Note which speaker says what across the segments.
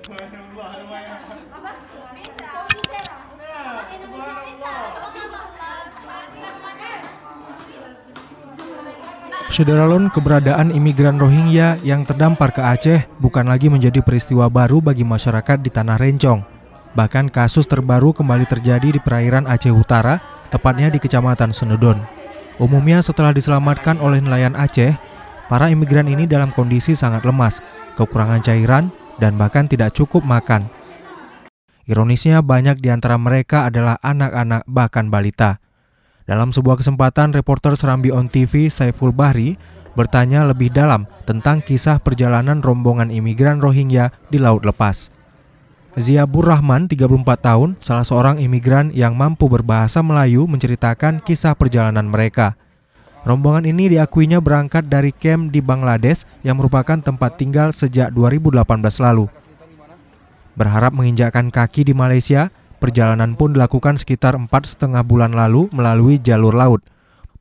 Speaker 1: Saudara, keberadaan imigran Rohingya yang terdampar ke Aceh bukan lagi menjadi peristiwa baru bagi masyarakat di Tanah Rencong. Bahkan kasus terbaru kembali terjadi di perairan Aceh Utara, tepatnya di Kecamatan Senedon. Umumnya setelah diselamatkan oleh nelayan Aceh, para imigran ini dalam kondisi sangat lemas, kekurangan cairan, dan bahkan tidak cukup makan. Ironisnya, banyak di antara mereka adalah anak-anak bahkan balita. Dalam sebuah kesempatan, reporter Serambi On TV Saiful Bahri bertanya lebih dalam tentang kisah perjalanan rombongan imigran Rohingya di Laut Lepas. Ziabur Rahman, 34 tahun, salah seorang imigran yang mampu berbahasa Melayu, menceritakan kisah perjalanan mereka. Rombongan ini diakuinya berangkat dari kamp di Bangladesh yang merupakan tempat tinggal sejak 2018 lalu. Berharap menginjakkan kaki di Malaysia, perjalanan pun dilakukan sekitar 4,5 bulan lalu melalui jalur laut.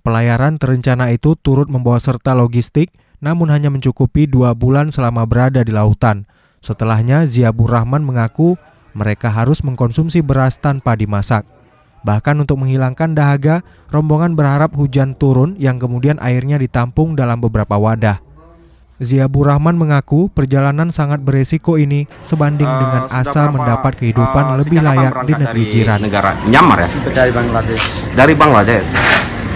Speaker 1: Pelayaran terencana itu turut membawa serta logistik, namun hanya mencukupi 2 bulan selama berada di lautan. Setelahnya, Ziabur Rahman mengaku mereka harus mengkonsumsi beras tanpa dimasak. Bahkan untuk menghilangkan dahaga, rombongan berharap hujan turun yang kemudian airnya ditampung dalam beberapa wadah. Ziabur Rahman mengaku perjalanan sangat beresiko ini sebanding dengan asa mendapat kehidupan lebih layak di negeri jiran.
Speaker 2: Negara Myanmar ya?
Speaker 3: Dari Bangladesh.
Speaker 2: Dari Bangladesh.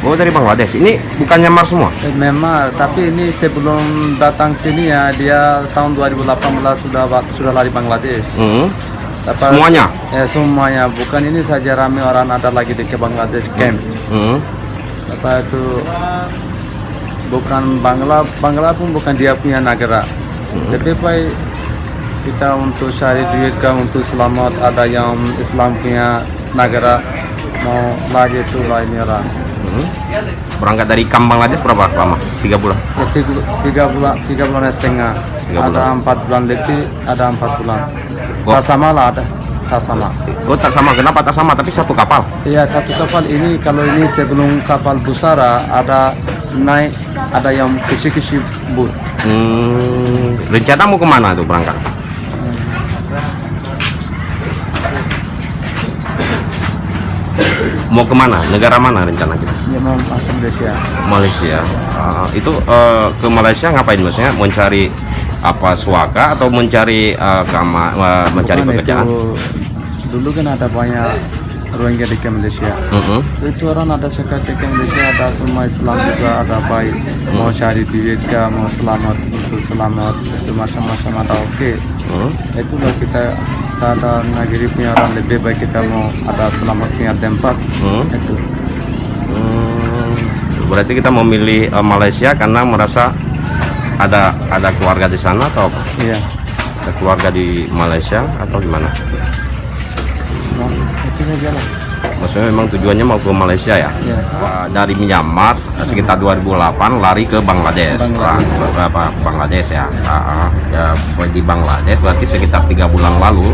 Speaker 2: Oh, dari Bangladesh. Ini bukan Myanmar semua?
Speaker 3: Memang, tapi ini sebelum datang sini ya, dia tahun 2018 sudah lari Bangladesh.
Speaker 2: Semuanya?
Speaker 3: Ya, semuanya. Bukan ini saja, ramai orang ada lagi di Bangladesh camp. Apa itu? Bukan Bangla pun bukan dia punya negara. Lebih baik kita untuk cari duit kan, untuk selamat. Ada yang Islam punya negara mau lagi itu lain orang.
Speaker 2: Berangkat dari kamp Bangladesh berapa lama? 3 bulan?
Speaker 3: Ya, 3 bulan setengah.
Speaker 2: 3 bulan.
Speaker 3: Ada 4 bulan lebih, ada 4 bulan. Tak sama lah, ada. Tak sama.
Speaker 2: Oh, tak sama. Kenapa tak sama? Tapi satu kapal?
Speaker 3: Iya, satu kapal ini. Kalau ini sebelum kapal besar ada naik, ada yang kecil-kecil boot.
Speaker 2: Rencana mau kemana tuh berangkat? Mau kemana? Negara mana rencana kita?
Speaker 3: Ya, mau masuk Malaysia.
Speaker 2: Malaysia. Itu ke Malaysia ngapain? Maksudnya mencari apa, suaka atau mencari mencari pekerjaan?
Speaker 3: Dulu kan ada banyak Rohingya di Malaysia. Itu orang ada sekat di Malaysia, ada semua Islam juga, ada baik. Mau cari duit kah, mau selamat, untuk selamat, itu macam-macam ada oke. Itulah kita ada negeri punya orang, lebih baik kita mau ada selamat punya tempat. Itu.
Speaker 2: Berarti kita memilih Malaysia karena merasa ada keluarga di sana atau apa?
Speaker 3: Iya.
Speaker 2: Ada keluarga di Malaysia atau gimana?
Speaker 3: Itu saja lah.
Speaker 2: Maksudnya memang tujuannya mau ke Malaysia ya?
Speaker 3: Ya.
Speaker 2: Dari Myanmar sekitar 2008 lari ke Bangladesh. Bangladesh ya. Ya, di Bangladesh berarti sekitar 3 bulan lalu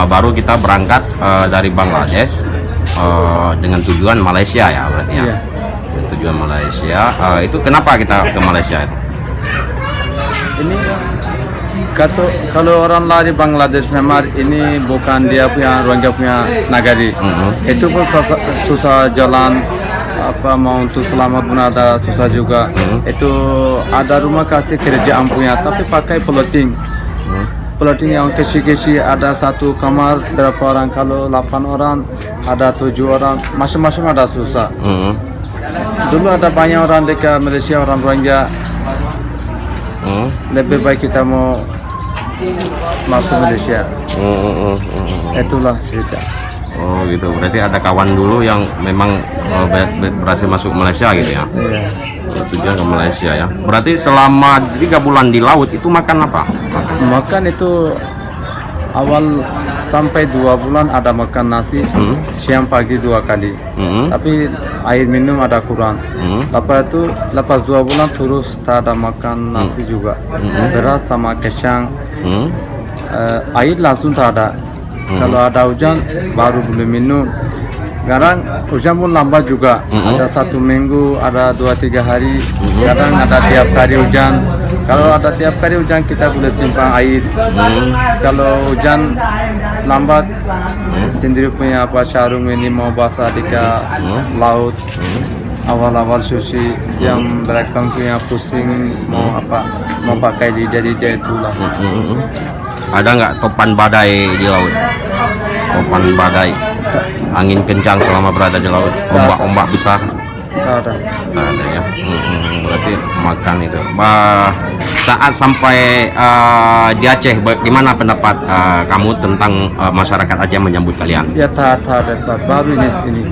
Speaker 2: baru kita berangkat dari Bangladesh dengan tujuan Malaysia ya berarti ya. Tujuan Malaysia. Itu kenapa kita ke Malaysia itu?
Speaker 3: Ini kalau orang lari Bangladesh memang ini bukan dia punya Rohingya punya negara. Itu pun susah jalan, apa mau untuk selamat pun ada susah juga. Itu ada rumah kasih kerjaan punya tapi pakai floating. Floating yang kecil-kecil, ada satu kamar berapa orang, kalau 8 orang ada 7 orang, masing-masing ada susah. Dulu ada banyak orang di Malaysia, orang Rohingya. Lebih baik kita mau masuk Malaysia. Itulah cerita.
Speaker 2: Oh gitu, berarti ada kawan dulu yang memang berhasil masuk Malaysia gitu ya?
Speaker 3: Iya.
Speaker 2: Tujuan ke Malaysia ya. Berarti selama 3 bulan di laut itu makan apa?
Speaker 3: Makan itu awal sampai 2 bulan ada makan nasi, siang pagi 2 kali. Tapi air minum ada kurang. Lepas itu lepas 2 bulan terus tak ada makan nasi juga. Beras sama kacang. Air langsung tak ada. Kalau ada hujan baru boleh minum. Kadang hujan pun lambat juga. Ada 1 minggu, ada 2-3 hari. Kadang ada tiap hari hujan. Kalau ada tiap hari hujan kita boleh simpan air. Kalau hujan lambat, sendiri punya apa sarung ini mau basah di ke laut. Awal-awal susi yang belakang punya pusing mau apa mau pakai di jadi dia itulah.
Speaker 2: Ada nggak topan badai di laut? Topan badai, angin kencang selama berada di laut, ombak-ombak besar.
Speaker 3: Tak ada.
Speaker 2: Nggak ada ya. Berarti makan itu. Saat sampai di Aceh, gimana pendapat kamu tentang masyarakat Aceh menyambut kalian?
Speaker 3: Ya tak ada baru ini.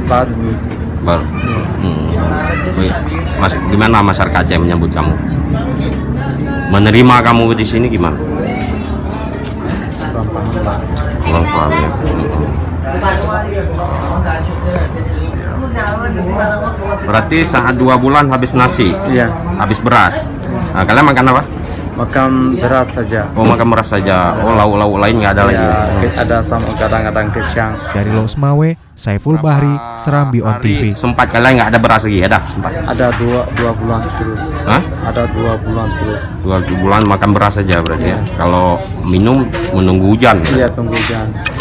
Speaker 3: Baru ini.
Speaker 2: Baru. Gimana masyarakat Aceh menyambut kamu? Menerima kamu di sini gimana? Kurang paham ya. Berarti saat 2 bulan habis nasi,
Speaker 3: Iya.
Speaker 2: habis beras. Nah, kalian makan apa?
Speaker 3: Makan beras saja.
Speaker 2: Oh, makan beras saja. Oh, lauk-lauk lain nggak ada lagi.
Speaker 3: Ya, ada sama kadang-kadang kecang.
Speaker 1: Dari Los Mawe, Saiful Bahri, Serambi On TV.
Speaker 2: Sempat kalian nggak ada beras lagi, ada sempat.
Speaker 3: Ada dua bulan terus.
Speaker 2: Hah?
Speaker 3: Ada 2 bulan terus.
Speaker 2: 2 bulan makan beras saja berarti ya. Kalau minum menunggu hujan.
Speaker 3: Iya, tunggu hujan.